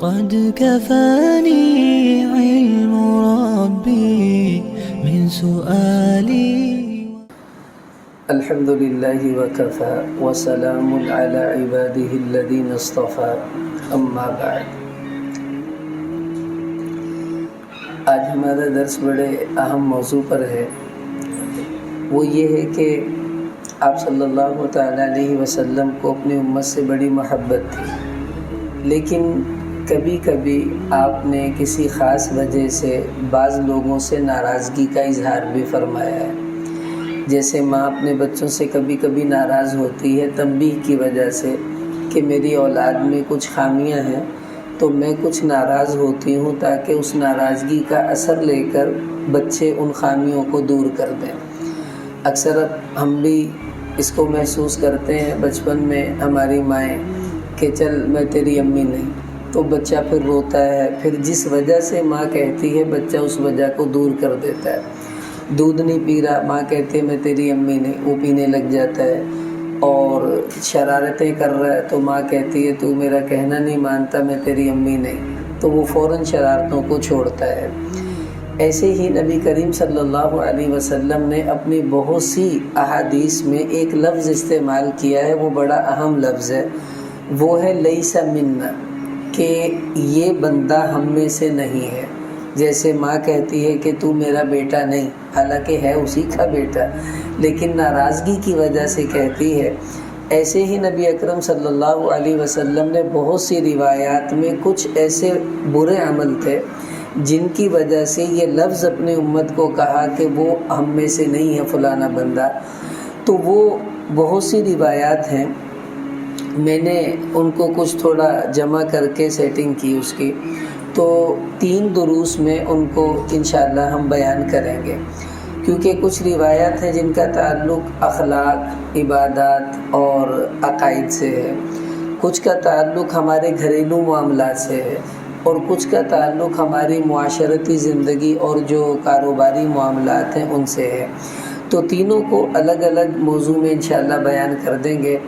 قد كفاني علم ربي من سؤالي. الحمد للہ وکفى وسلام علی عباده الذین اصطفى اما بعد. آج ہمارا درس بڑے اہم موضوع پر ہے. وہ یہ ہے کہ آپ صلی اللہ تعالیٰ علیہ وسلم کو اپنی امت سے بڑی محبت تھی، لیکن کبھی کبھی آپ نے کسی خاص وجہ سے بعض لوگوں سے ناراضگی کا اظہار بھی فرمایا ہے. جیسے ماں اپنے بچوں سے کبھی کبھی ناراض ہوتی ہے تنبیہ کی وجہ سے کہ میری اولاد میں کچھ خامیاں ہیں، تو میں کچھ ناراض ہوتی ہوں تاکہ اس ناراضگی کا اثر لے کر بچے ان خامیوں کو دور کر دیں. اکثر ہم بھی اس کو محسوس کرتے ہیں بچپن میں ہماری مائیں کہ چل میں تیری امی نہیں، تو بچہ پھر روتا ہے، پھر جس وجہ سے ماں کہتی ہے بچہ اس وجہ کو دور کر دیتا ہے. دودھ نہیں پی رہا، ماں کہتی ہے میں تیری امی نہیں، وہ پینے لگ جاتا ہے. اور شرارتیں کر رہا ہے تو ماں کہتی ہے تو میرا کہنا نہیں مانتا، میں تیری امی نہیں، تو وہ فوراً شرارتوں کو چھوڑتا ہے. ایسے ہی نبی کریم صلی اللہ علیہ وسلم نے اپنی بہت سی احادیث میں ایک لفظ استعمال کیا ہے، وہ بڑا اہم لفظ ہے، وہ ہے لیس منا، کہ یہ بندہ ہم میں سے نہیں ہے. جیسے ماں کہتی ہے کہ تو میرا بیٹا نہیں، حالانکہ ہے اسی کا بیٹا، لیکن ناراضگی کی وجہ سے کہتی ہے. ایسے ہی نبی اکرم صلی اللہ علیہ وسلم نے بہت سی روایات میں کچھ ایسے برے عمل تھے جن کی وجہ سے یہ لفظ اپنی امت کو کہا کہ وہ ہم میں سے نہیں ہے فلانا بندہ. تو وہ بہت سی روایات ہیں، میں نے ان کو کچھ تھوڑا جمع کر کے سیٹنگ کی اس کی، تو 3 دروس میں ان کو انشاءاللہ ہم بیان کریں گے، کیونکہ کچھ روایات ہیں جن کا تعلق اخلاق، عبادات اور عقائد سے ہے، کچھ کا تعلق ہمارے گھریلو معاملات سے ہے، اور کچھ کا تعلق ہماری معاشرتی زندگی اور جو کاروباری معاملات ہیں ان سے ہے. تو تینوں کو الگ الگ موضوع میں انشاءاللہ بیان کر دیں گے.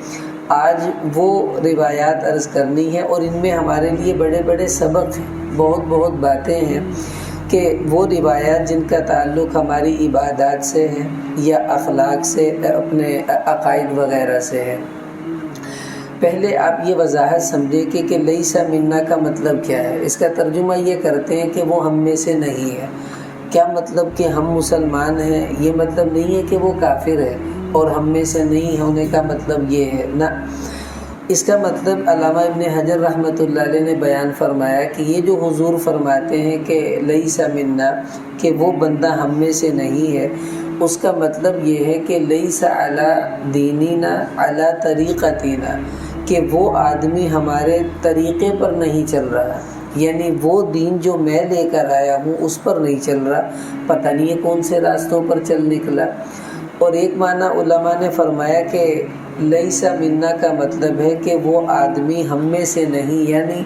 آج وہ روایات عرض کرنی ہے اور ان میں ہمارے لیے بڑے بڑے سبق ہیں، بہت باتیں ہیں کہ وہ روایات جن کا تعلق ہماری عبادات سے ہے یا اخلاق سے، اپنے عقائد وغیرہ سے ہے. پہلے آپ یہ وضاحت سمجھے کہ لیسا منا کا مطلب کیا ہے. اس کا ترجمہ یہ کرتے ہیں کہ وہ ہم میں سے نہیں ہے. کیا مطلب کہ ہم مسلمان ہیں؟ یہ مطلب نہیں ہے کہ وہ کافر ہے، اور ہم میں سے نہیں ہونے کا مطلب یہ ہے نہ. اس کا مطلب علامہ ابن حجر رحمۃ اللہ علیہ نے بیان فرمایا کہ یہ جو حضور فرماتے ہیں کہ لیسا منا، کہ وہ بندہ ہم میں سے نہیں ہے، اس کا مطلب یہ ہے کہ لیسا علی دیننا علی طریقتنا، کہ وہ آدمی ہمارے طریقے پر نہیں چل رہا، یعنی وہ دین جو میں لے کر آیا ہوں اس پر نہیں چل رہا، پتہ نہیں یہ کون سے راستوں پر چل نکلا. اور ایک معنی علماء نے فرمایا کہ لیسا منا کا مطلب ہے کہ وہ آدمی ہم میں سے نہیں، یعنی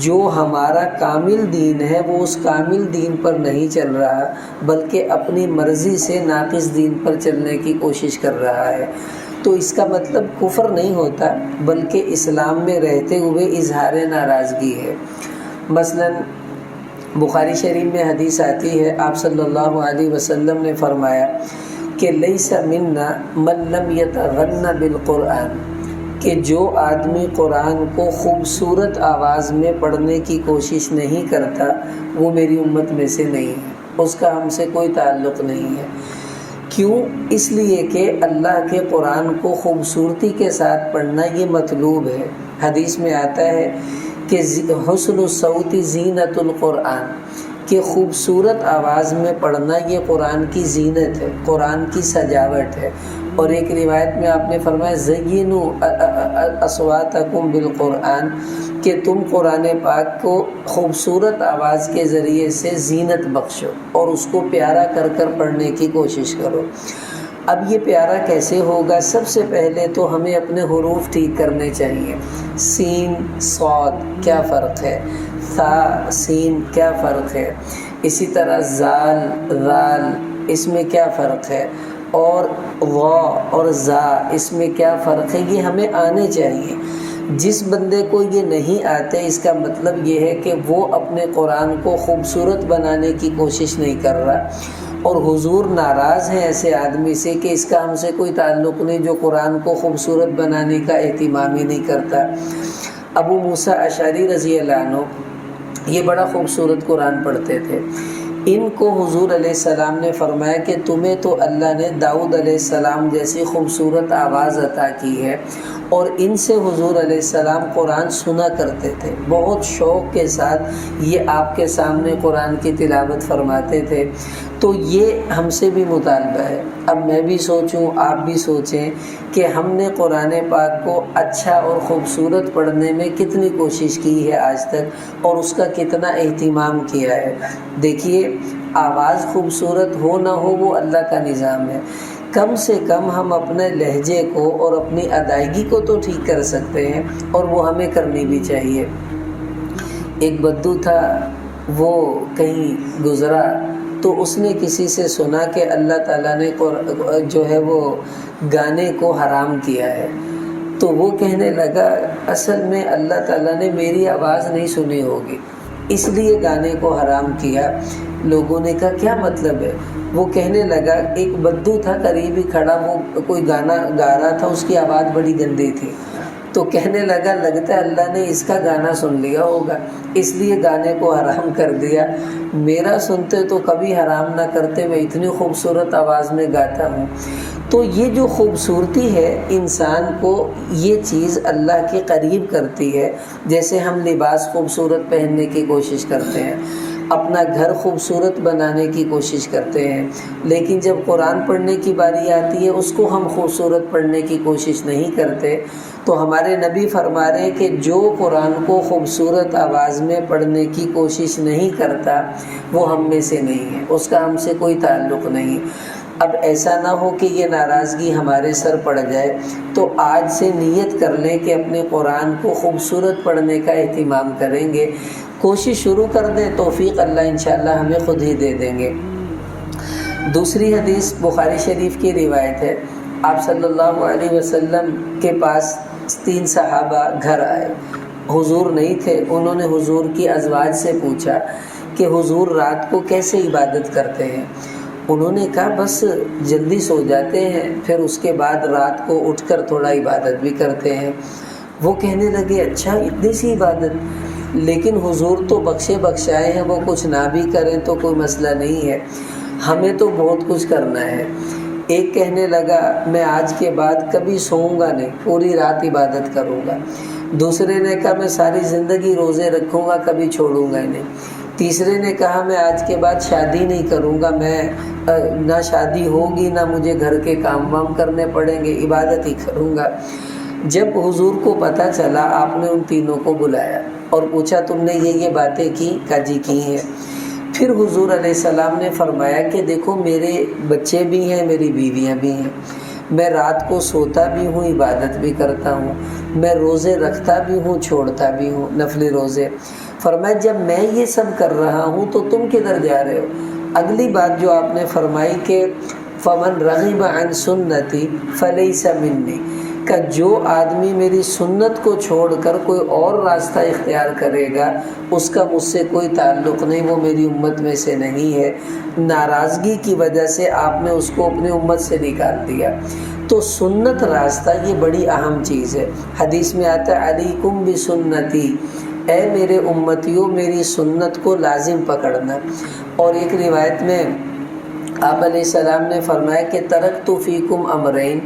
جو ہمارا کامل دین ہے وہ اس کامل دین پر نہیں چل رہا، بلکہ اپنی مرضی سے ناقص دین پر چلنے کی کوشش کر رہا ہے. تو اس کا مطلب کفر نہیں ہوتا، بلکہ اسلام میں رہتے ہوئے اظہار ناراضگی ہے. مثلا بخاری شریف میں حدیث آتی ہے، آپ صلی اللہ علیہ وسلم نے فرمایا کہ لیسا منا من لم یتغن بالقرآن، کہ جو آدمی قرآن کو خوبصورت آواز میں پڑھنے کی کوشش نہیں کرتا وہ میری امت میں سے نہیں ہے، اس کا ہم سے کوئی تعلق نہیں ہے. کیوں؟ اس لیے کہ اللہ کے قرآن کو خوبصورتی کے ساتھ پڑھنا یہ مطلوب ہے. حدیث میں آتا ہے کہ حسن الصوت زینت القرآن، کہ خوبصورت آواز میں پڑھنا یہ قرآن کی زینت ہے، قرآن کی سجاوٹ ہے. اور ایک روایت میں آپ نے فرمایا زینوا اصواتکم بالقرآن، کہ تم قرآن پاک کو خوبصورت آواز کے ذریعے سے زینت بخشو اور اس کو پیارا کر کر پڑھنے کی کوشش کرو. اب یہ پیارا کیسے ہوگا؟ سب سے پہلے تو ہمیں اپنے حروف ٹھیک کرنے چاہیے. سین صاد کیا فرق ہے، ثا سین کیا فرق ہے، اسی طرح زال ذال اس میں کیا فرق ہے، اور وا اور زا اس میں کیا فرق ہے، یہ ہمیں آنے چاہیے. جس بندے کو یہ نہیں آتے اس کا مطلب یہ ہے کہ وہ اپنے قرآن کو خوبصورت بنانے کی کوشش نہیں کر رہا، اور حضور ناراض ہیں ایسے آدمی سے کہ اس کا ہم سے کوئی تعلق نہیں جو قرآن کو خوبصورت بنانے کا اہتمام ہی نہیں کرتا۔ ابو موسیٰ اشعری رضی اللہ عنہ یہ بڑا خوبصورت قرآن پڑھتے تھے۔ ان کو حضور علیہ السلام نے فرمایا کہ تمہیں تو اللہ نے داؤد علیہ السلام جیسی خوبصورت آواز عطا کی ہے، اور ان سے حضور علیہ السلام قرآن سنا کرتے تھے، بہت شوق کے ساتھ یہ آپ کے سامنے قرآن کی تلاوت فرماتے تھے۔ تو یہ ہم سے بھی مطالبہ ہے، اب میں بھی سوچوں آپ بھی سوچیں کہ ہم نے قرآن پاک کو اچھا اور خوبصورت پڑھنے میں کتنی کوشش کی ہے آج تک، اور اس کا کتنا اہتمام کیا ہے۔ دیکھیے آواز خوبصورت ہو نہ ہو وہ اللہ کا نظام ہے، کم سے کم ہم اپنے لہجے کو اور اپنی ادائیگی کو تو ٹھیک کر سکتے ہیں، اور وہ ہمیں کرنی بھی چاہیے۔ ایک بدو تھا، وہ کہیں گزرا تو اس نے کسی سے سنا کہ اللہ تعالیٰ نے جو ہے وہ گانے کو حرام کیا ہے، تو وہ کہنے لگا اصل میں اللہ تعالیٰ نے میری آواز نہیں سنی ہوگی اس لیے گانے کو حرام کیا۔ لوگوں نے کہا کیا مطلب ہے؟ وہ کہنے لگا ایک بدو تھا قریب ہی کھڑا، وہ کوئی گانا گا رہا تھا، اس کی آواز بڑی گندی تھی، تو کہنے لگا لگتا ہے اللہ نے اس کا گانا سن لیا ہوگا اس لیے گانے کو حرام کر دیا، میرا سنتے تو کبھی حرام نہ کرتے، میں اتنی خوبصورت آواز میں گاتا ہوں۔ تو یہ جو خوبصورتی ہے انسان کو یہ چیز اللہ کے قریب کرتی ہے، جیسے ہم لباس خوبصورت پہننے کی کوشش کرتے ہیں، اپنا گھر خوبصورت بنانے کی کوشش کرتے ہیں، لیکن جب قرآن پڑھنے کی باری آتی ہے اس کو ہم خوبصورت پڑھنے کی کوشش نہیں کرتے۔ تو ہمارے نبی فرما رہے ہیں کہ جو قرآن کو خوبصورت آواز میں پڑھنے کی کوشش نہیں کرتا وہ ہم میں سے نہیں ہے، اس کا ہم سے کوئی تعلق نہیں۔ اب ایسا نہ ہو کہ یہ ناراضگی ہمارے سر پڑ جائے، تو آج سے نیت کر لیں کہ اپنے قرآن کو خوبصورت پڑھنے کا اہتمام کریں گے، کوشش شروع کر دیں، توفیق اللہ انشاءاللہ ہمیں خود ہی دے دیں گے۔ دوسری حدیث بخاری شریف کی روایت ہے، آپ صلی اللہ علیہ وسلم کے پاس 3 صحابہ گھر آئے، حضور نہیں تھے، انہوں نے حضور کی ازواج سے پوچھا کہ حضور رات کو کیسے عبادت کرتے ہیں؟ انہوں نے کہا بس جلدی سو جاتے ہیں، پھر اس کے بعد رات کو اٹھ کر تھوڑا عبادت بھی کرتے ہیں۔ وہ کہنے لگے اچھا اتنی سی عبادت، لیکن حضور تو بخشے بخشائے ہیں، وہ کچھ نہ بھی کریں تو کوئی مسئلہ نہیں ہے، ہمیں تو بہت کچھ کرنا ہے۔ ایک کہنے لگا میں آج کے بعد کبھی سوؤں گا نہیں، پوری رات عبادت کروں گا۔ دوسرے نے کہا میں ساری زندگی روزے رکھوں گا، کبھی چھوڑوں گا ہی نہیں۔ تیسرے نے کہا میں آج کے بعد شادی نہیں کروں گا، میں نہ شادی ہوگی نہ مجھے گھر کے کام وام کرنے پڑیں گے، عبادت ہی کروں گا۔ جب حضور کو پتہ چلا آپ نے ان تینوں کو بلایا اور پوچھا تم نے یہ باتیں کی؟ کہا جی کی ہیں۔ پھر حضور علیہ السلام نے فرمایا کہ دیکھو میرے بچے بھی ہیں، میری بیویاں بھی ہیں، میں رات کو سوتا بھی ہوں، عبادت بھی کرتا ہوں، میں روزے رکھتا بھی ہوں، چھوڑتا بھی ہوں، نفلی روزے۔ فرمایا جب میں یہ سب کر رہا ہوں تو تم کدھر جا رہے ہو؟ اگلی بات جو آپ نے فرمائی کہ فمن رغب عن سنتی فلیس منی، کہ جو آدمی میری سنت کو چھوڑ کر کوئی اور راستہ اختیار کرے گا اس کا مجھ سے کوئی تعلق نہیں، وہ میری امت میں سے نہیں ہے۔ ناراضگی کی وجہ سے آپ نے اس کو اپنی امت سے نکال دیا۔ تو سنت راستہ یہ بڑی اہم چیز ہے۔ حدیث میں آتا ہے علیکم بسنتی، اے میرے امتیوں میری سنت کو لازم پکڑنا۔ اور ایک روایت میں آپ علیہ السلام نے فرمایا کہ ترکت فیکم امرین،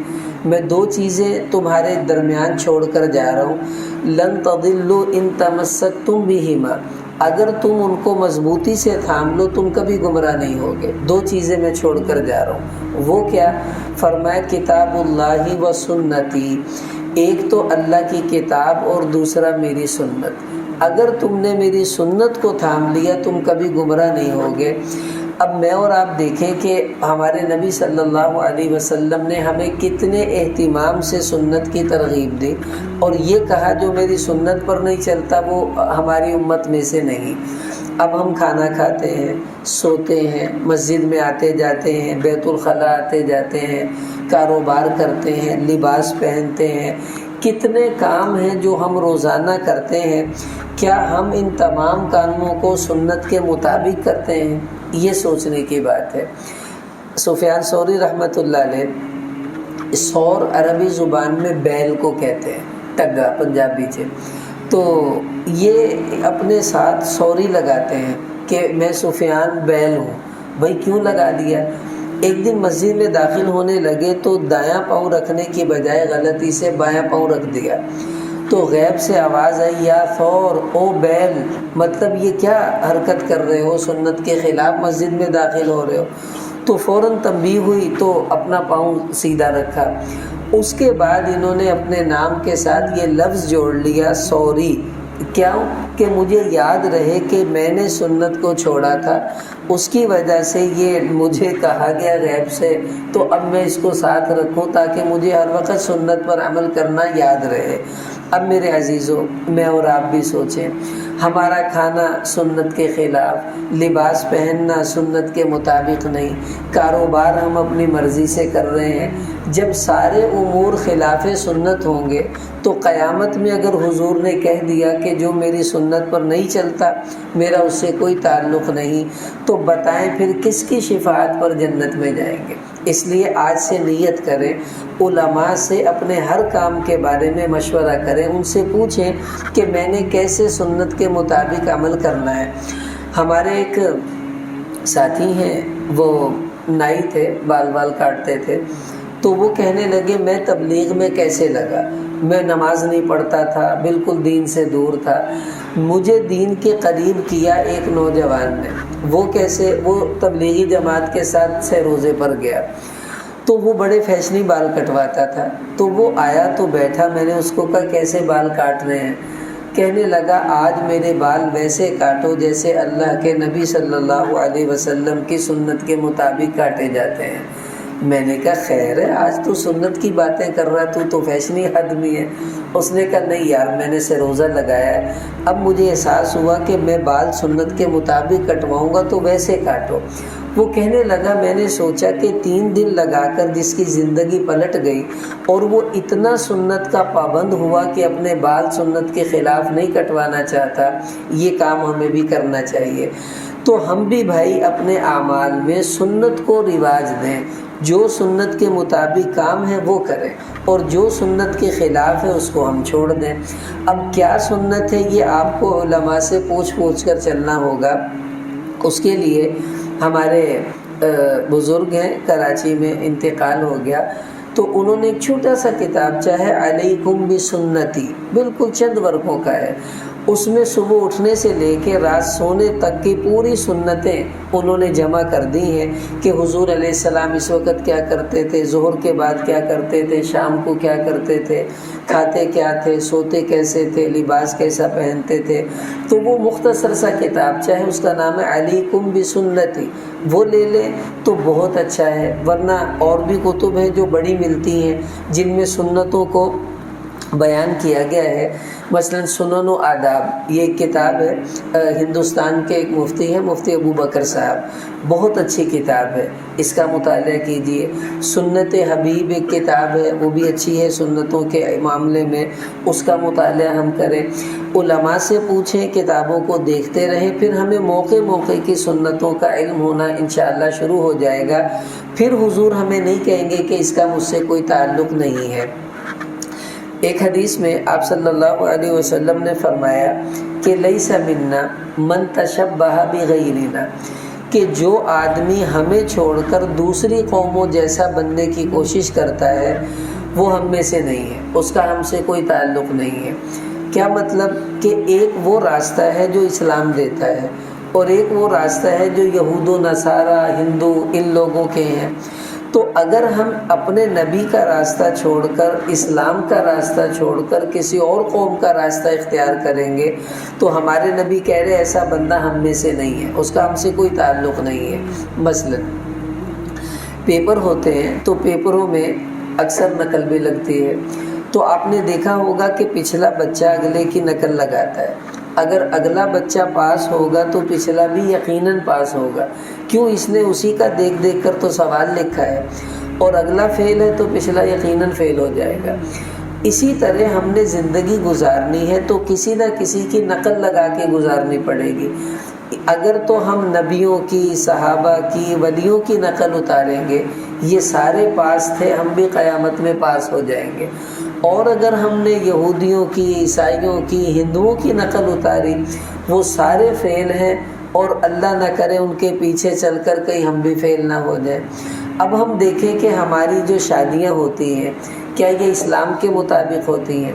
میں 2 چیزیں تمہارے درمیان چھوڑ کر جا رہا ہوں، لن تضلوا ان تمسکتم بہما، اگر تم ان کو مضبوطی سے تھام لو تم کبھی گمراہ نہیں ہوگے۔ 2 چیزیں میں چھوڑ کر جا رہا ہوں، وہ کیا؟ فرمایا کتاب اللہ و سنتی، ایک تو اللہ کی کتاب اور دوسرا میری سنت۔ اگر تم نے میری سنت کو تھام لیا تم کبھی گمراہ نہیں ہوگے۔ اب میں اور آپ دیکھیں کہ ہمارے نبی صلی اللہ علیہ وسلم نے ہمیں کتنے اہتمام سے سنت کی ترغیب دی، اور یہ کہا جو میری سنت پر نہیں چلتا وہ ہماری امت میں سے نہیں۔ اب ہم کھانا کھاتے ہیں، سوتے ہیں، مسجد میں آتے جاتے ہیں، بیت الخلاء آتے جاتے ہیں، کاروبار کرتے ہیں، لباس پہنتے ہیں، کتنے کام ہیں جو ہم روزانہ کرتے ہیں، کیا ہم ان تمام کاموں کو سنت کے مطابق کرتے ہیں؟ یہ سوچنے کی بات ہے۔ سفیان ثوری رحمۃ اللہ علیہ، سور عربی زبان میں بیل کو کہتے ہیں، ٹگا پنجابی سے، تو یہ اپنے ساتھ سوری لگاتے ہیں کہ میں سفیان بیل ہوں۔ بھائی کیوں لگا دیا؟ ایک دن مسجد میں داخل ہونے لگے تو دایاں پاؤں رکھنے کی بجائے غلطی سے بایاں پاؤں رکھ دیا، تو غیب سے آواز آئی، یا ثور، او بیل، مطلب یہ کیا حرکت کر رہے ہو، سنت کے خلاف مسجد میں داخل ہو رہے ہو۔ تو فوراً تنبیہ ہوئی تو اپنا پاؤں سیدھا رکھا۔ اس کے بعد انہوں نے اپنے نام کے ساتھ یہ لفظ جوڑ لیا، سوری، کیا کہ مجھے یاد رہے کہ میں نے سنت کو چھوڑا تھا، اس کی وجہ سے یہ مجھے کہا گیا غیب سے، تو اب میں اس کو ساتھ رکھوں تاکہ مجھے ہر وقت سنت پر عمل کرنا یاد رہے۔ اب میرے عزیزوں، میں اور آپ بھی سوچیں، ہمارا کھانا سنت کے خلاف، لباس پہننا سنت کے مطابق نہیں، کاروبار ہم اپنی مرضی سے کر رہے ہیں۔ جب سارے امور خلاف سنت ہوں گے تو قیامت میں اگر حضور نے کہہ دیا کہ جو میری سنت پر نہیں چلتا میرا اس سے کوئی تعلق نہیں، تو بتائیں پھر کس کی شفاعت پر جنت میں جائیں گے؟ اس لیے آج سے نیت کریں، علماء سے اپنے ہر کام کے بارے میں مشورہ کریں، ان سے پوچھیں کہ میں نے کیسے سنت کے مطابق عمل کرنا ہے۔ ہمارے ایک ساتھی ہیں، وہ نائی تھے، بال کاٹتے تھے، تو وہ کہنے لگے میں تبلیغ میں کیسے لگا، میں نماز نہیں پڑھتا تھا، بالکل دین سے دور تھا، مجھے دین کے قریب کیا ایک نوجوان نے۔ وہ کیسے؟ وہ تبلیغی جماعت کے ساتھ سے روزے پر گیا، تو وہ بڑے فیشنی بال کٹواتا تھا، تو وہ آیا تو بیٹھا، میں نے اس کو کہا کیسے بال کاٹ رہے ہیں؟ کہنے لگا آج میرے بال ویسے کاٹو جیسے اللہ کے نبی صلی اللہ علیہ وسلم کی سنت کے مطابق کاٹے جاتے ہیں۔ میں نے کہا خیر ہے، آج تو سنت کی باتیں کر رہا تو فیشنی آدمی ہے۔ اس نے کہا نہیں یار، میں نے سے روزہ لگایا ہے، اب مجھے احساس ہوا کہ میں بال سنت کے مطابق کٹواؤں گا تو ویسے کاٹو۔ وہ کہنے لگا میں نے سوچا کہ 3 دن لگا کر جس کی زندگی پلٹ گئی اور وہ اتنا سنت کا پابند ہوا کہ اپنے بال سنت کے خلاف نہیں کٹوانا چاہتا، یہ کام ہمیں بھی کرنا چاہیے۔ تو ہم بھی بھائی اپنے اعمال میں سنت کو رواج دیں، جو سنت کے مطابق کام ہے وہ کریں، اور جو سنت کے خلاف ہے اس کو ہم چھوڑ دیں۔ اب کیا سنت ہے یہ آپ کو علماء سے پوچھ کر چلنا ہوگا۔ اس کے لیے ہمارے بزرگ ہیں، کراچی میں انتقال ہو گیا، تو انہوں نے ایک چھوٹا سا کتابچہ ہے علیکم بسنتی، بالکل چند ورقوں کا ہے، اس میں صبح اٹھنے سے لے کے رات سونے تک کی پوری سنتیں انہوں نے جمع کر دی ہیں کہ حضور علیہ السلام اس وقت کیا کرتے تھے، ظہر کے بعد کیا کرتے تھے، شام کو کیا کرتے تھے، کھاتے کیا تھے، سوتے کیسے تھے، لباس کیسا پہنتے تھے۔ تو وہ مختصر سا کتابچہ ہے، اس کا نام ہے علیکم بسنتی، وہ لے لیں تو بہت اچھا ہے۔ ورنہ اور بھی کتب ہیں جو بڑی ملتی ہیں جن میں سنتوں کو بیان کیا گیا ہے، مثلا سنن و آداب، یہ ایک کتاب ہے، ہندوستان کے ایک مفتی ہیں، مفتی ابو بکر صاحب، بہت اچھی کتاب ہے، اس کا مطالعہ کیجئے۔ سنت حبیب ایک کتاب ہے، وہ بھی اچھی ہے سنتوں کے معاملے میں، اس کا مطالعہ ہم کریں۔ علماء سے پوچھیں، کتابوں کو دیکھتے رہیں، پھر ہمیں موقع کی سنتوں کا علم ہونا انشاءاللہ شروع ہو جائے گا، پھر حضور ہمیں نہیں کہیں گے کہ اس کا مجھ سے کوئی تعلق نہیں ہے۔ ایک حدیث میں آپ صلی اللہ علیہ وسلم نے فرمایا کہ لیس منا من تشبہ بغیرنا، کہ جو آدمی ہمیں چھوڑ کر دوسری قوموں جیسا بننے کی کوشش کرتا ہے وہ ہم میں سے نہیں ہے، اس کا ہم سے کوئی تعلق نہیں ہے۔ کیا مطلب؟ کہ ایک وہ راستہ ہے جو اسلام دیتا ہے، اور ایک وہ راستہ ہے جو یہود و نصارہ، ہندو، ان لوگوں کے ہیں۔ تو اگر ہم اپنے نبی کا راستہ چھوڑ کر، اسلام کا راستہ چھوڑ کر کسی اور قوم کا راستہ اختیار کریں گے تو ہمارے نبی کہہ رہے ایسا بندہ ہم میں سے نہیں ہے، اس کا ہم سے کوئی تعلق نہیں ہے۔ مثلا پیپر ہوتے ہیں تو پیپروں میں اکثر نقل بھی لگتی ہے، تو آپ نے دیکھا ہوگا کہ پچھلا بچہ اگلے کی نقل لگاتا ہے، اگر اگلا بچہ پاس ہوگا تو پچھلا بھی یقیناً پاس ہوگا، کیوں؟ اس نے اسی کا دیکھ کر تو سوال لکھا ہے، اور اگلا فیل ہے تو پچھلا یقیناً فیل ہو جائے گا۔ اسی طرح ہم نے زندگی گزارنی ہے تو کسی نہ کسی کی نقل لگا کے گزارنی پڑے گی۔ اگر تو ہم نبیوں کی، صحابہ کی، ولیوں کی نقل اتاریں گے، یہ سارے پاس تھے، ہم بھی قیامت میں پاس ہو جائیں گے۔ اور اگر ہم نے یہودیوں کی، عیسائیوں کی، ہندوؤں کی نقل اتاری، وہ سارے فیل ہیں، اور اللہ نہ کرے ان کے پیچھے چل کر کہیں ہم بھی فیل نہ ہو جائیں۔ اب ہم دیکھیں کہ ہماری جو شادیاں ہوتی ہیں کیا یہ اسلام کے مطابق ہوتی ہیں؟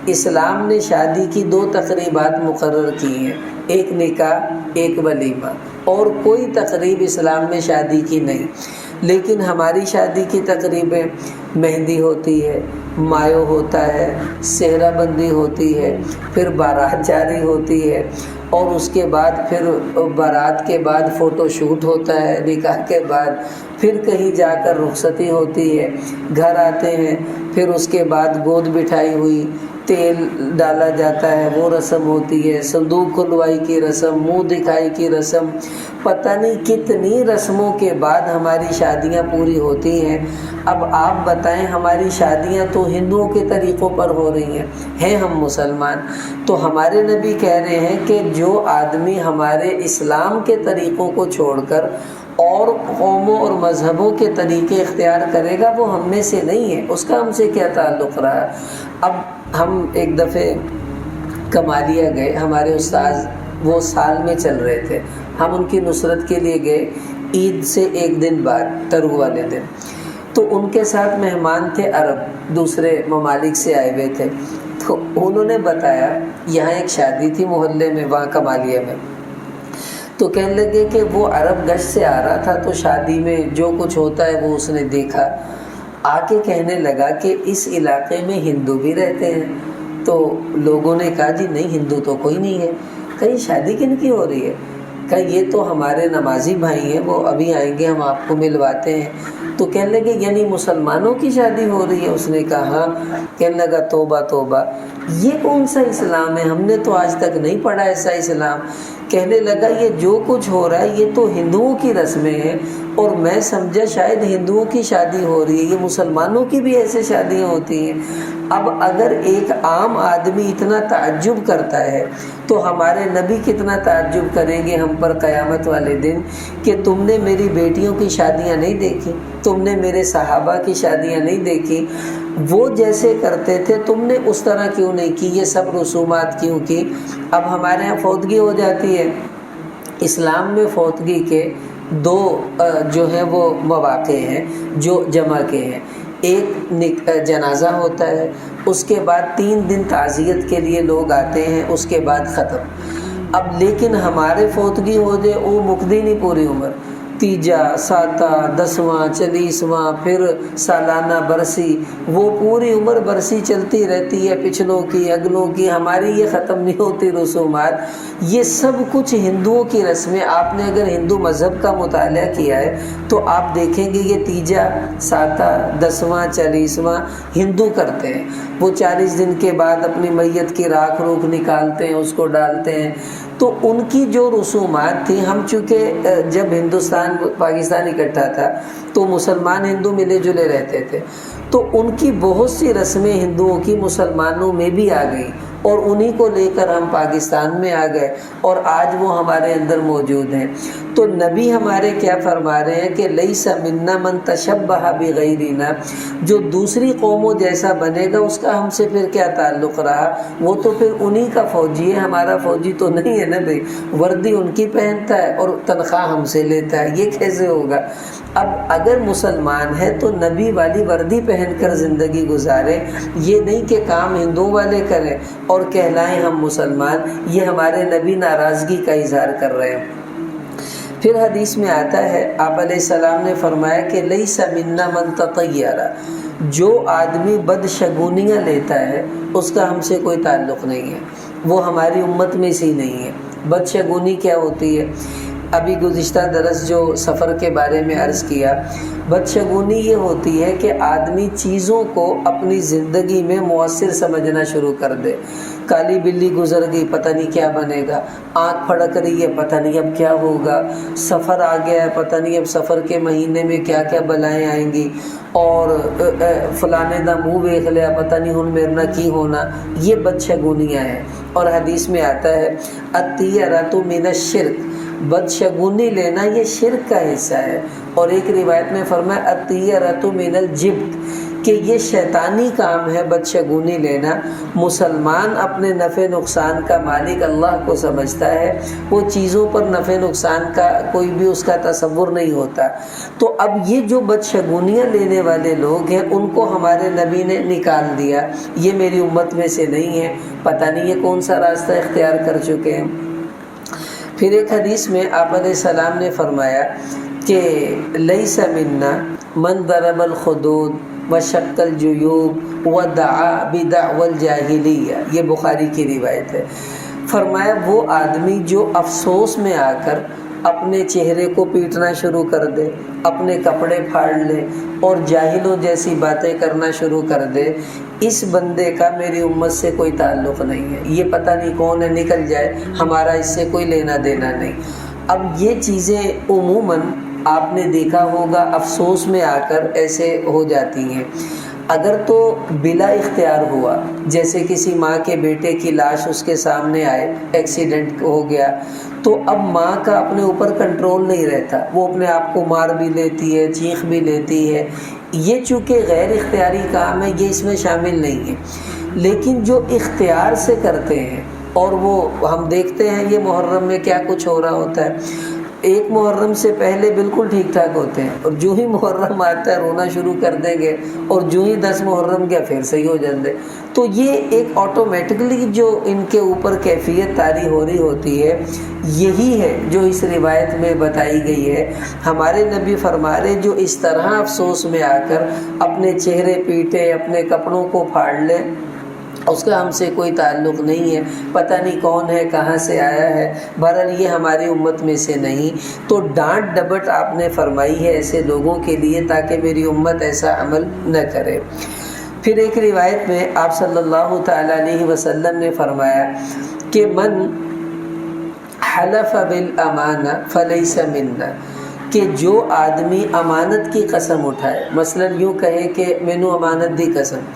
اسلام نے شادی کی 2 تقریبات مقرر کی ہیں، ایک نکاح، ایک ولیمہ، اور کوئی تقریب اسلام میں شادی کی نہیں۔ لیکن ہماری شادی کی تقریبیں مہندی ہوتی ہے، مایو ہوتا ہے، صحرا بندی ہوتی ہے، پھر بارات جاری ہوتی ہے، اور اس کے بعد پھر بارات کے بعد فوٹو شوٹ ہوتا ہے، نکاح کے بعد پھر کہیں جا کر رخصتی ہوتی ہے، گھر آتے ہیں، پھر اس کے بعد گود بٹھائی ہوئی، تیل ڈالا جاتا ہے، وہ رسم ہوتی ہے، صندوق کھلوائی کی رسم، منہ دکھائی کی رسم، پتہ نہیں کتنی رسموں کے بعد ہماری شادیاں پوری ہوتی ہیں۔ اب آپ بتائیں، ہماری شادیاں تو ہندوؤں کے طریقوں پر ہو رہی ہیں ہم مسلمان، تو ہمارے نبی کہہ رہے ہیں کہ جو آدمی ہمارے اسلام کے طریقوں کو چھوڑ کر اور قوموں اور مذہبوں کے طریقے اختیار کرے گا وہ ہم میں سے نہیں ہے، اس کا ہم سے کیا تعلق رہا۔ اب ہم ایک دفعہ کمالیہ گئے، ہمارے استاذ وہ سال میں چل رہے تھے، ہم ان کی نصرت کے لیے گئے عید سے 1 دن بعد، ترو والے دن، تو ان کے ساتھ مہمان تھے عرب، دوسرے ممالک سے آئے ہوئے تھے، تو انہوں نے بتایا یہاں ایک شادی تھی محلے میں، وہاں کمالیہ میں، تو کہنے لگے کہ وہ عرب گشت سے آ رہا تھا تو شادی میں جو کچھ ہوتا ہے وہ اس نے دیکھا، آ کے کہنے لگا کہ اس علاقے میں ہندو بھی رہتے ہیں۔ تو لوگوں نے کہا جی نہیں، ہندو تو کوئی نہیں ہے۔ کہیں شادی کن کی ہو رہی ہے؟ کہ یہ تو ہمارے نمازی بھائی ہیں، وہ ابھی آئیں گے، ہم آپ کو ملواتے ہیں۔ تو کہنے لگے یعنی مسلمانوں کی شادی ہو رہی ہے؟ اس نے کہا ہاں۔ کہنے لگا توبہ توبہ، یہ کون سا اسلام ہے؟ ہم نے تو آج تک نہیں پڑھا ایسا اسلام۔ کہنے لگا یہ جو کچھ ہو رہا ہے یہ تو ہندوؤں کی رسمیں ہیں، اور میں سمجھا شاید ہندوؤں کی شادی ہو رہی ہے، یہ مسلمانوں کی بھی ایسے شادیاں ہوتی ہیں۔ اب اگر ایک عام آدمی اتنا تعجب کرتا ہے تو ہمارے نبی کتنا تعجب کریں گے ہم پر قیامت والے دن کہ تم نے میری بیٹیوں کی شادیاں نہیں دیکھی، تم نے میرے صحابہ کی شادیاں نہیں دیکھی، وہ جیسے کرتے تھے تم نے اس طرح کیوں نہیں کی، یہ سب رسومات کیوں کی۔ اب ہمارے ہاں فوتگی ہو جاتی ہے، اسلام میں فوتگی کے 2 جو ہیں وہ مواقع ہیں جو جمع کے ہیں، ایک جنازہ ہوتا ہے، اس کے بعد 3 دن تعزیت کے لیے لوگ آتے ہیں، اس کے بعد ختم۔ اب لیکن ہمارے فوتگی ہو جائے وہ مکدی نہیں پوری عمر، تیجا، ساتا، 10واں، 40واں، پھر سالانہ برسی، وہ پوری عمر برسی چلتی رہتی ہے، پچھلوں کی اگلوں کی، ہماری یہ ختم نہیں ہوتی رسومات۔ یہ سب کچھ ہندوؤں کی رسمیں۔ آپ نے اگر ہندو مذہب کا مطالعہ کیا ہے تو آپ دیکھیں گے یہ تیجا، ساتا، 10واں، 40واں ہندو کرتے ہیں، وہ 40 دن کے بعد اپنی میت کی راکھ روکھ نکالتے ہیں، اس کو ڈالتے ہیں۔ تو ان کی جو رسومات تھیں، ہم چونکہ جب ہندوستان پاکستان اکٹھا تھا تو مسلمان ہندو ملے جلے رہتے تھے، تو ان کی بہت سی رسمیں ہندوؤں کی مسلمانوں میں بھی آ گئی، اور انہی کو لے کر ہم پاکستان میں آ گئے، اور آج وہ ہمارے اندر موجود ہیں۔ تو نبی ہمارے کیا فرما رہے ہیں کہ لیس منا من تشبہ بغیرنا، جو دوسری قوموں جیسا بنے گا اس کا ہم سے پھر کیا تعلق رہا، وہ تو پھر انہی کا فوجی ہے، ہمارا فوجی تو نہیں ہے نا بھائی۔ وردی ان کی پہنتا ہے اور تنخواہ ہم سے لیتا ہے، یہ کیسے ہوگا؟ اب اگر مسلمان ہے تو نبی والی وردی پہن کر زندگی گزارے، یہ نہیں کہ کام ہندوؤں والے کریں اور کہلائیں ہم مسلمان۔ یہ ہمارے نبی ناراضگی کا اظہار کر رہے ہیں۔ پھر حدیث میں آتا ہے، آپ علیہ السلام نے فرمایا کہ لیس منا من تطیر، جو آدمی بدشگونیاں لیتا ہے اس کا ہم سے کوئی تعلق نہیں ہے، وہ ہماری امت میں سے نہیں ہے۔ بدشگونی کیا ہوتی ہے؟ ابھی گزشتہ درس جو سفر کے بارے میں عرض کیا، بدشگونی یہ ہوتی ہے کہ آدمی چیزوں کو اپنی زندگی میں مؤثر سمجھنا شروع کر دے۔ کالی بلی گزر گئی، پتہ نہیں کیا بنے گا، آنکھ پھڑک رہی ہے، پتہ نہیں اب کیا ہوگا، سفر آ گیا ہے، پتہ نہیں اب سفر کے مہینے میں کیا کیا بلائیں آئیں گی، اور فلانے دا منہ دیکھ لیا، پتہ نہیں ہن میرے نہ کی ہونا. یہ بدشگونیاں ہیں. اور حدیث میں آتا ہے الطیرۃ من الشرک، بدشگونی لینا یہ شرک کا حصہ ہے. اور ایک روایت میں فرمایا الطیرۃ من الجبت، کہ یہ شیطانی کام ہے بدشگونی لینا. مسلمان اپنے نفع نقصان کا مالک اللہ کو سمجھتا ہے، وہ چیزوں پر نفع نقصان کا کوئی بھی اس کا تصور نہیں ہوتا. تو اب یہ جو بدشگونیاں لینے والے لوگ ہیں ان کو ہمارے نبی نے نکال دیا، یہ میری امت میں سے نہیں ہے. پتہ نہیں یہ کون سا راستہ اختیار کر چکے ہیں. پھر ایک حدیث میں آپ علیہ السلام نے فرمایا کہ لیس منا من ضرب الخدود وشق الجیوب ودعا بدعوى الجاہلیہ. یہ بخاری کی روایت ہے. فرمایا وہ آدمی جو افسوس میں آ کر اپنے چہرے کو پیٹنا شروع کر دے، اپنے کپڑے پھاڑ لے اور جاہلوں جیسی باتیں کرنا شروع کر دے، اس بندے کا میری امت سے کوئی تعلق نہیں ہے. یہ پتہ نہیں کون ہے، نکل جائے، ہمارا اس سے کوئی لینا دینا نہیں. اب یہ چیزیں عموماً آپ نے دیکھا ہوگا افسوس میں آ کر ایسے ہو جاتی ہیں. اگر تو بلا اختیار ہوا، جیسے کسی ماں کے بیٹے کی لاش اس کے سامنے آئے، ایکسیڈنٹ ہو گیا، تو اب ماں کا اپنے اوپر کنٹرول نہیں رہتا، وہ اپنے آپ کو مار بھی لیتی ہے، چیخ بھی لیتی ہے. یہ چونکہ غیر اختیاری کام ہے، یہ اس میں شامل نہیں ہے. لیکن جو اختیار سے کرتے ہیں، اور وہ ہم دیکھتے ہیں یہ محرم میں کیا کچھ ہو رہا ہوتا ہے. ایک محرم سے پہلے بالکل ٹھیک ٹھاک ہوتے ہیں، اور جو ہی محرم آتا ہے رونا شروع کر دیں گے، اور جو ہی 10 محرم گیا پھر صحیح ہو جاندے. تو یہ ایک آٹومیٹکلی جو ان کے اوپر کیفیت طاری ہو رہی ہوتی ہے، یہی ہے جو اس روایت میں بتائی گئی ہے. ہمارے نبی فرما رہے جو اس طرح افسوس میں آ کر اپنے چہرے پیٹے، اپنے کپڑوں کو پھاڑ لے، اس کا ہم سے کوئی تعلق نہیں ہے، پتہ نہیں کون ہے، کہاں سے آیا ہے، بہرحال یہ ہماری امت میں سے نہیں. تو ڈانٹ ڈپٹ آپ نے فرمائی ہے ایسے لوگوں کے لیے تاکہ میری امت ایسا عمل نہ کرے. پھر ایک روایت میں آپ صلی اللہ تعالی علیہ وسلم نے فرمایا کہ من حلف بالامانہ فلیس منا، کہ جو آدمی امانت کی قسم اٹھائے، مثلا یوں کہے کہ مینوں امانت دی قسم.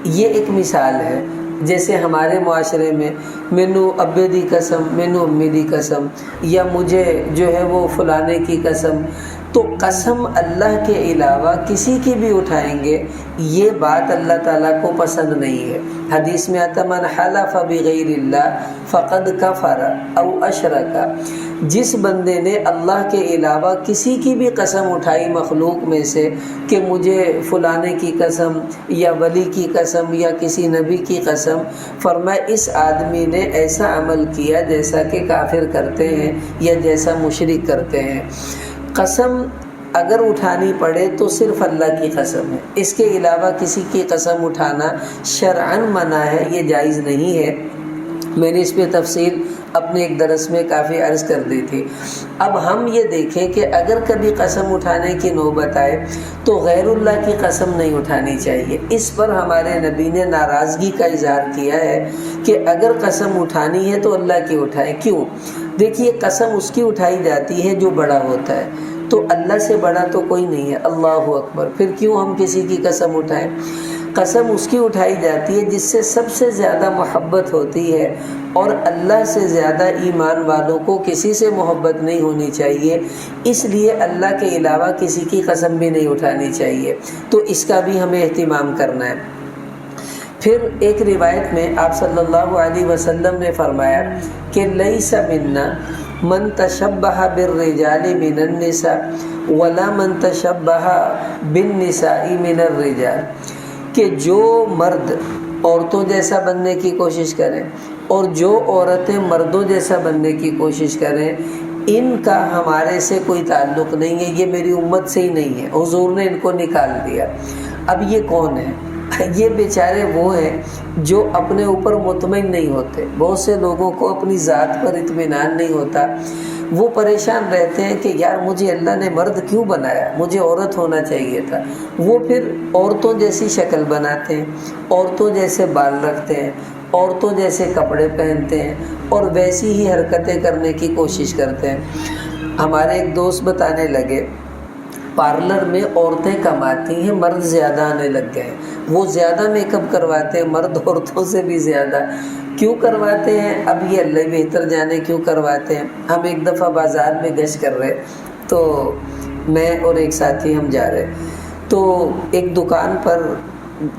یہ ایک مثال ہے. جیسے ہمارے معاشرے میں مینوں ابے دی قسم، مینوں امی دی قسم، یا مجھے جو ہے وہ فلانے کی قسم. تو قسم اللہ کے علاوہ کسی کی بھی اٹھائیں گے، یہ بات اللہ تعالیٰ کو پسند نہیں ہے. حدیث میں آتا من حلف بغیر اللہ فقد کفر او اشرک، جس بندے نے اللہ کے علاوہ کسی کی بھی قسم اٹھائی مخلوق میں سے کہ مجھے فلانے کی قسم یا ولی کی قسم یا کسی نبی کی قسم، فرمایا اس آدمی نے ایسا عمل کیا جیسا کہ کافر کرتے ہیں یا جیسا مشرک کرتے ہیں. قسم اگر اٹھانی پڑے تو صرف اللہ کی قسم ہے، اس کے علاوہ کسی کی قسم اٹھانا شرعاً منع ہے، یہ جائز نہیں ہے. میں نے اس پہ تفصیل اپنے ایک درس میں کافی عرض کر دی تھی. اب ہم یہ دیکھیں کہ اگر کبھی قسم اٹھانے کی نوبت آئے تو غیر اللہ کی قسم نہیں اٹھانی چاہیے. اس پر ہمارے نبی نے ناراضگی کا اظہار کیا ہے کہ اگر قسم اٹھانی ہے تو اللہ کی اٹھائیں. کیوں؟ دیکھیے قسم اس کی اٹھائی جاتی ہے جو بڑا ہوتا ہے، تو اللہ سے بڑا تو کوئی نہیں ہے، اللہ اکبر. پھر کیوں ہم کسی کی قسم اٹھائیں؟ قسم اس کی اٹھائی جاتی ہے جس سے سب سے زیادہ محبت ہوتی ہے، اور اللہ سے زیادہ ایمان والوں کو کسی سے محبت نہیں ہونی چاہیے، اس لیے اللہ کے علاوہ کسی کی قسم بھی نہیں اٹھانی چاہیے. تو اس کا بھی ہمیں اہتمام کرنا ہے. پھر ایک روایت میں آپ صلی اللہ علیہ وسلم نے فرمایا کہ لیس منا من تشبہ بالرجال من النساء ولا من تشبہ بالنساء من الرجال، کہ جو مرد عورتوں جیسا بننے کی کوشش کریں اور جو عورتیں مردوں جیسا بننے کی کوشش کریں، ان کا ہمارے سے کوئی تعلق نہیں ہے، یہ میری امت سے ہی نہیں ہے، حضور نے ان کو نکال دیا. اب یہ کون ہے؟ یہ بیچارے وہ ہیں جو اپنے اوپر مطمئن نہیں ہوتے. بہت سے لوگوں کو اپنی ذات پر اطمینان نہیں ہوتا، وہ پریشان رہتے ہیں کہ یار مجھے اللہ نے مرد کیوں بنایا، مجھے عورت ہونا چاہیے تھا. وہ پھر عورتوں جیسی شکل بناتے ہیں، عورتوں جیسے بال رکھتے ہیں، عورتوں جیسے کپڑے پہنتے ہیں اور ویسی ہی حرکتیں کرنے کی کوشش کرتے ہیں۔ ہمارے ایک دوست بتانے لگے پارلر میں عورتیں کماتی ہیں، مرد زیادہ آنے لگ گئے ہیں، وہ زیادہ میک اپ کرواتے ہیں، مرد عورتوں سے بھی زیادہ۔ کیوں کرواتے ہیں اب یہ اللہ بہتر جانے کیوں کرواتے ہیں۔ ہم ایک دفعہ بازار میں گشت کر رہے تو میں اور ایک ساتھی ہم جا رہے تو ایک دکان پر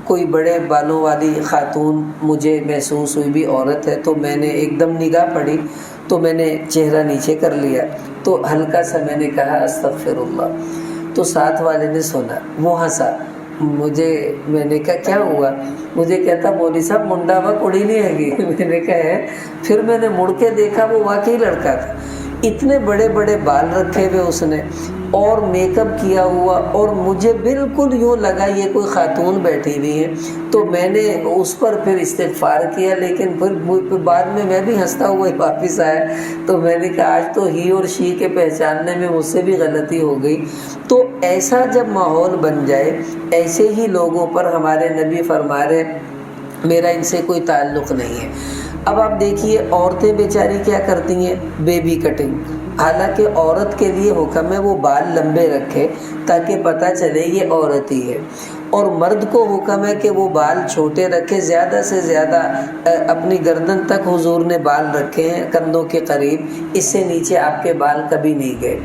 کوئی بڑے بالوں والی خاتون مجھے محسوس ہوئی، بھی عورت ہے، تو میں نے ایک دم نگاہ پڑی تو میں نے چہرہ نیچے کر لیا، تو ہلکا سا میں نے کہا استغفر اللہ، تو ساتھ والے نے سنا، وہ ہنسا۔ میں نے کہا کیا ہوا؟ مجھے کہتا مولوی صاحب منڈا وا کڑی نہیں ہے گی۔ میں نے کہا ہے؟ پھر میں نے مڑ کے دیکھا وہ واقعی لڑکا تھا، اتنے بڑے بڑے بال رکھے ہوئے اس نے اور میک اپ کیا ہوا، اور مجھے بالکل یوں لگا یہ کوئی خاتون بیٹھی ہوئی ہے، تو میں نے اس پر پھر استغفار کیا، لیکن پھر بعد میں بھی ہنستا ہوا ہی واپس آیا۔ تو میں نے کہا آج تو ہی اور شی کے پہچاننے میں مجھ سے بھی غلطی ہو گئی۔ تو ایسا جب ماحول بن جائے، ایسے ہی لوگوں پر ہمارے نبی فرما رہے میرا ان سے کوئی تعلق نہیں ہے۔ اب آپ دیکھیے عورتیں بیچاری کیا کرتی ہیں، بیبی کٹنگ۔ حالانکہ عورت کے لیے حکم ہے وہ بال لمبے رکھے تاکہ پتہ چلے یہ عورت ہی ہے، اور مرد کو حکم ہے کہ وہ بال چھوٹے رکھے، زیادہ سے زیادہ اپنی گردن تک حضور نے بال رکھے ہیں، کندھوں کے قریب، اس سے نیچے آپ کے بال کبھی نہیں گئے۔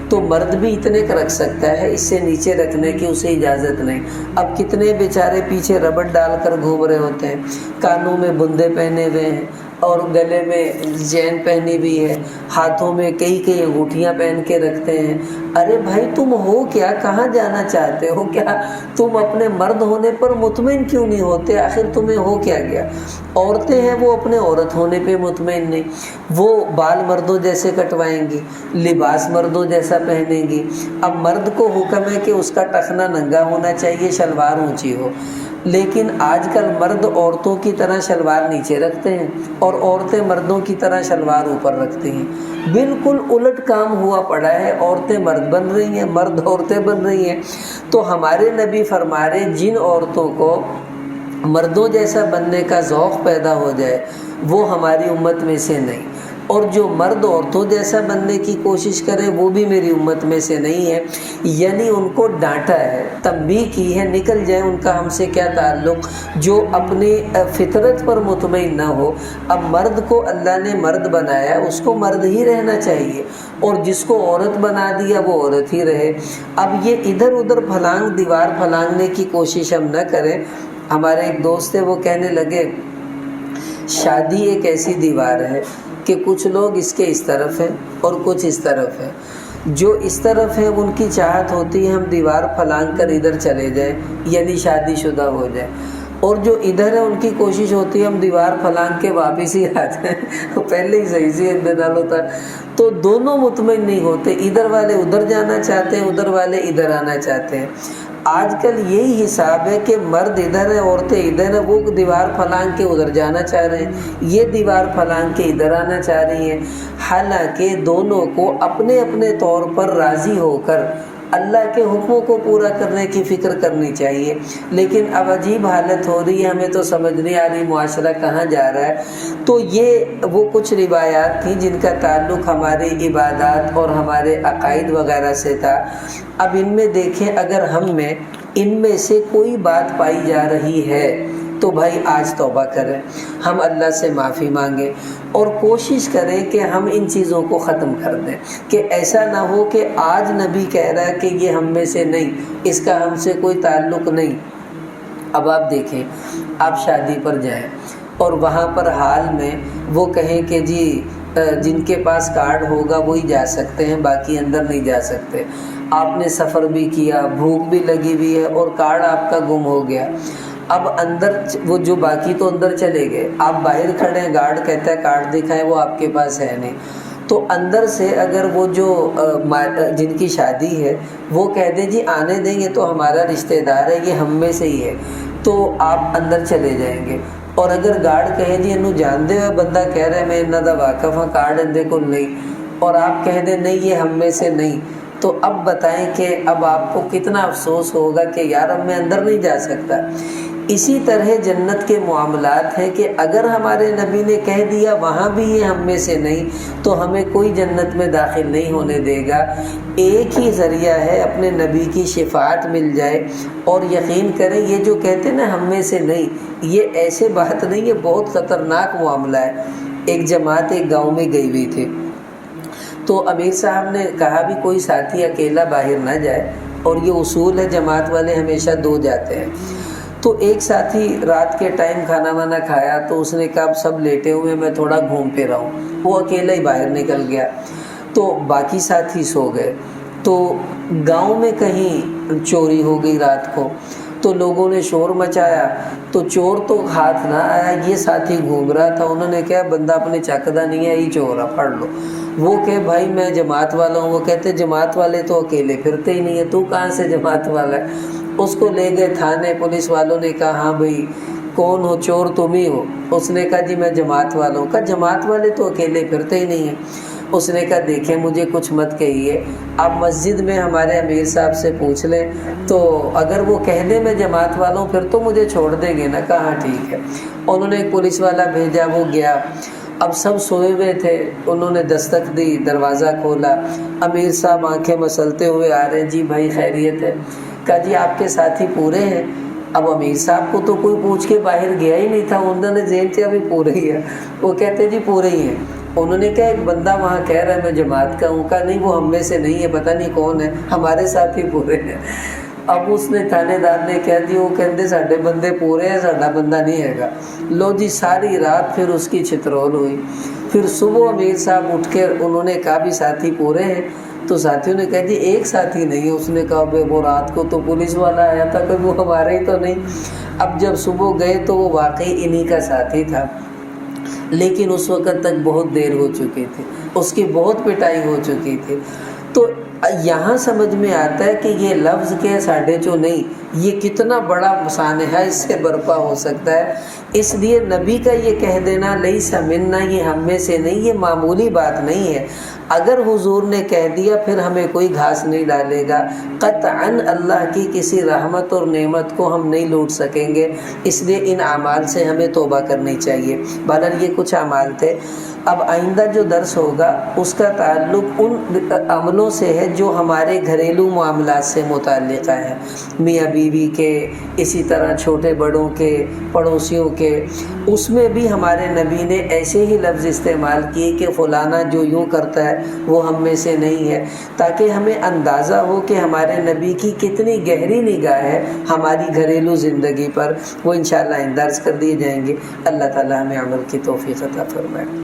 تو مرد بھی اتنے کا رکھ سکتا ہے، اس سے نیچے رکھنے کی اسے اجازت نہیں۔ اب کتنے بیچارے پیچھے ربڑ ڈال کر گھوم رہے ہوتے ہیں، کانوں میں بندے پہنے ہوئے ہیں اور گلے میں چین پہنی ہوئی ہے، ہاتھوں میں کئی انگوٹھیاں پہن کے رکھتے ہیں۔ ارے بھائی تم ہو کیا؟ کہاں جانا چاہتے ہو؟ کیا تم اپنے مرد ہونے پر مطمئن کیوں نہیں ہوتے؟ آخر تمہیں ہو کیا گیا؟ عورتیں ہیں وہ اپنے عورت ہونے پہ مطمئن نہیں، وہ بال مردوں جیسے کٹوائیں گی، لباس مردوں جیسا پہنیں گی۔ اب مرد کو حکم ہے کہ اس کا ٹخنا ننگا ہونا چاہیے، شلوار اونچی ہو، لیکن آج کل مرد عورتوں کی طرح شلوار نیچے رکھتے ہیں اور عورتیں مردوں کی طرح شلوار اوپر رکھتی ہیں۔ بالکل الٹ کام ہوا پڑا ہے، عورتیں مرد بن رہی ہیں، مرد عورتیں بن رہی ہیں۔ تو ہمارے نبی فرما رہے جن عورتوں کو مردوں جیسا بننے کا ذوق پیدا ہو جائے وہ ہماری امت میں سے نہیں، اور جو مرد عورتوں جیسا بننے کی کوشش کرے وہ بھی میری امت میں سے نہیں ہے۔ یعنی ان کو ڈانٹا ہے، تنبیہ کی ہے، نکل جائیں، ان کا ہم سے کیا تعلق، جو اپنی فطرت پر مطمئن نہ ہو۔ اب مرد کو اللہ نے مرد بنایا، اس کو مرد ہی رہنا چاہیے، اور جس کو عورت بنا دیا وہ عورت ہی رہے۔ اب یہ ادھر ادھر دیوار پھلانگنے کی کوشش ہم نہ کریں۔ ہمارے ایک دوست تھے، وہ کہنے لگے شادی ایک ایسی دیوار ہے کہ کچھ لوگ اس کے اس طرف ہیں اور کچھ اس طرف ہیں۔ جو اس طرف ہیں ان کی چاہت ہوتی ہے ہم دیوار پھلانگ کر ادھر چلے جائیں، یعنی شادی شدہ ہو جائیں، اور جو ادھر ہے ان کی کوشش ہوتی ہے ہم دیوار پھلانگ کے واپس ہی آ جائیں، پہلے ہی صحیح سے انتظار ہوتا ہے۔ تو دونوں مطمئن نہیں ہوتے، ادھر والے ادھر جانا چاہتے ہیں، ادھر والے ادھر آنا چاہتے ہیں۔ آج کل یہی حساب ہے کہ مرد ادھر ہیں، عورتیں ادھر ہیں، وہ دیوار پھلانگ کے ادھر جانا چاہ رہے ہیں، یہ دیوار پھلانگ کے ادھر آنا چاہ رہی ہیں۔ حالانکہ دونوں کو اپنے اپنے طور پر راضی ہو کر اللہ کے حکموں کو پورا کرنے کی فکر کرنی چاہیے۔ لیکن اب عجیب حالت ہو رہی ہے، ہمیں تو سمجھ نہیں آ رہی معاشرہ کہاں جا رہا ہے۔ تو یہ وہ کچھ روایات تھیں جن کا تعلق ہماری عبادات اور ہمارے عقائد وغیرہ سے تھا۔ اب ان میں دیکھیں، اگر ہم میں ان میں سے کوئی بات پائی جا رہی ہے تو بھائی آج توبہ کریں، ہم اللہ سے معافی مانگیں اور کوشش کریں کہ ہم ان چیزوں کو ختم کر دیں، کہ ایسا نہ ہو کہ آج نبی کہہ رہا ہے کہ یہ ہم میں سے نہیں، اس کا ہم سے کوئی تعلق نہیں۔ اب آپ دیکھیں، آپ شادی پر جائیں اور وہاں پر حال میں وہ کہیں کہ جی جن کے پاس کارڈ ہوگا وہی جا سکتے ہیں، باقی اندر نہیں جا سکتے۔ آپ نے سفر بھی کیا، بھوک بھی لگی ہوئی ہے اور کارڈ آپ کا گم ہو گیا۔ اب اندر وہ جو باقی تو اندر چلے گئے، آپ باہر کھڑے ہیں، گارڈ کہتا ہے کارڈ دکھائیں، وہ آپ کے پاس ہے نہیں۔ تو اندر سے اگر وہ جو جن کی شادی ہے وہ کہہ دیں جی آنے دیں گے تو ہمارا رشتہ دار ہے، یہ ہم میں سے ہی ہے، تو آپ اندر چلے جائیں گے۔ اور اگر گارڈ کہے جی انہوں جانتے ہوئے بندہ کہہ رہا ہے میں انہاں دا واقف ہاں، کارڈ اندے کو نہیں، اور آپ کہہ دیں نہیں یہ ہم میں سے نہیں، تو اب بتائیں کہ اب آپ کو کتنا افسوس ہوگا کہ یار اب میں اندر نہیں جا سکتا۔ اسی طرح جنت کے معاملات ہیں کہ اگر ہمارے نبی نے کہہ دیا وہاں بھی یہ ہم میں سے نہیں تو ہمیں کوئی جنت میں داخل نہیں ہونے دے گا۔ ایک ہی ذریعہ ہے اپنے نبی کی شفاعت مل جائے، اور یقین کریں یہ جو کہتے ہیں نا ہم میں سے نہیں، یہ ایسے بات نہیں، یہ بہت خطرناک معاملہ ہے۔ ایک جماعت ایک گاؤں میں گئی ہوئی تھی، تو امیر صاحب نے کہا بھی کوئی ساتھی اکیلا باہر نہ جائے، اور یہ اصول ہے جماعت والے ہمیشہ 2 جاتے ہیں۔ تو ایک ساتھی رات کے ٹائم کھانا وانا کھایا تو اس نے کہا اب سب لیٹے ہوئے میں تھوڑا گھوم پھر رہا ہوں، وہ اکیلا ہی باہر نکل گیا، تو باقی ساتھی سو گئے۔ تو گاؤں میں کہیں چوری ہو گئی رات کو، تو لوگوں نے شور مچایا، تو چور تو ہاتھ نہ آیا، یہ ساتھی گھوم رہا تھا، انہوں نے کہا بندہ اپنے چکدا نہیں ہے، یہ چور ہے پڑھ لو۔ وہ کہ بھائی میں جماعت والا ہوں، وہ کہتے جماعت والے تو اکیلے پھرتے ہی نہیں ہیں، تو کہاں سے جماعت والا ہے؟ اس کو لے گئے تھانے، پولیس والوں نے کہا ہاں بھائی کون ہو؟ چور تم ہی ہو؟ اس نے کہا جی میں جماعت والا ہوں۔ کہا جماعت والے تو اکیلے پھرتے ہی نہیں ہیں۔ اس نے کہا دیکھیں مجھے کچھ مت کہیے، آپ مسجد میں ہمارے امیر صاحب سے پوچھ لیں، تو اگر وہ کہہ دیں میں جماعت والا ہوں پھر تو مجھے چھوڑ دیں گے نا۔ کہا ہاں ٹھیک ہے۔ انہوں نے ایک پولیس والا بھیجا، وہ گیا، اب سب سوئے ہوئے تھے، انہوں نے دستک دی، دروازہ کھولا، امیر صاحب آنکھیں مسلتے ہوئے آ رہے ہیں، جی بھائی خیریت ہے؟ کہا جی آپ کے ساتھی پورے ہیں؟ اب امیر صاحب کو تو کوئی پوچھ کے باہر گیا ہی نہیں تھا، انہوں نے ذہن سے ابھی پورے ہی ہے، وہ کہتے جی پورے ہی ہیں۔ انہوں نے کہا ایک بندہ وہاں کہہ رہا ہے میں جماعت کا ہوں۔ کہا نہیں وہ ہم میں سے نہیں ہے، پتہ نہیں کون ہے، ہمارے ساتھی پورے ہیں۔ اب اس نے تھانے دار نے کہہ دیا، وہ کہتے ساڈے بندے پورے ہیں، ساڈا بندہ نہیں ہے گا۔ لو جی ساری رات پھر اس کی چھترول ہوئی۔ پھر صبح امیر صاحب اٹھ کے انہوں نے کہا بھی ساتھی پورے ہیں؟ تو ساتھیوں نے کہا جی ایک ساتھی نہیں ہے۔ اس نے کہا بے وہ رات کو تو پولیس والا آیا تھا، کہ وہ ہمارا ہی تو نہیں۔ اب جب صبح گئے تو وہ واقعی انہی کا ساتھی تھا، لیکن اس وقت تک بہت دیر ہو چکی تھی، اس کی بہت پٹائی ہو چکی تھی۔ تو یہاں سمجھ میں آتا ہے کہ یہ لفظ کے ساڈے چو نہیں، یہ کتنا بڑا سانحہ اس سے برپا ہو سکتا ہے۔ اس لیے نبی کا یہ کہہ دینا لیس منا، یہ ہم میں سے نہیں، یہ معمولی بات نہیں ہے۔ اگر حضور نے کہہ دیا پھر ہمیں کوئی گھاس نہیں ڈالے گا، قطعاً اللہ کی کسی رحمت اور نعمت کو ہم نہیں لوٹ سکیں گے۔ اس لیے ان اعمال سے ہمیں توبہ کرنی چاہیے۔ بہرحال یہ کچھ اعمال تھے۔ اب آئندہ جو درس ہوگا اس کا تعلق ان عملوں سے ہے جو ہمارے گھریلو معاملات سے متعلقہ ہیں، میاں بیوی کے، اسی طرح چھوٹے بڑوں کے، پڑوسیوں کے۔ اس میں بھی ہمارے نبی نے ایسے ہی لفظ استعمال کیے کہ فلانا جو یوں کرتا ہے وہ ہم میں سے نہیں ہے، تاکہ ہمیں اندازہ ہو کہ ہمارے نبی کی کتنی گہری نگاہ ہے ہماری گھریلو زندگی پر۔ وہ انشاءاللہ درس کر دیے جائیں گے۔ اللہ تعالی ہمیں عمل کی توفیق عطا فرمائے۔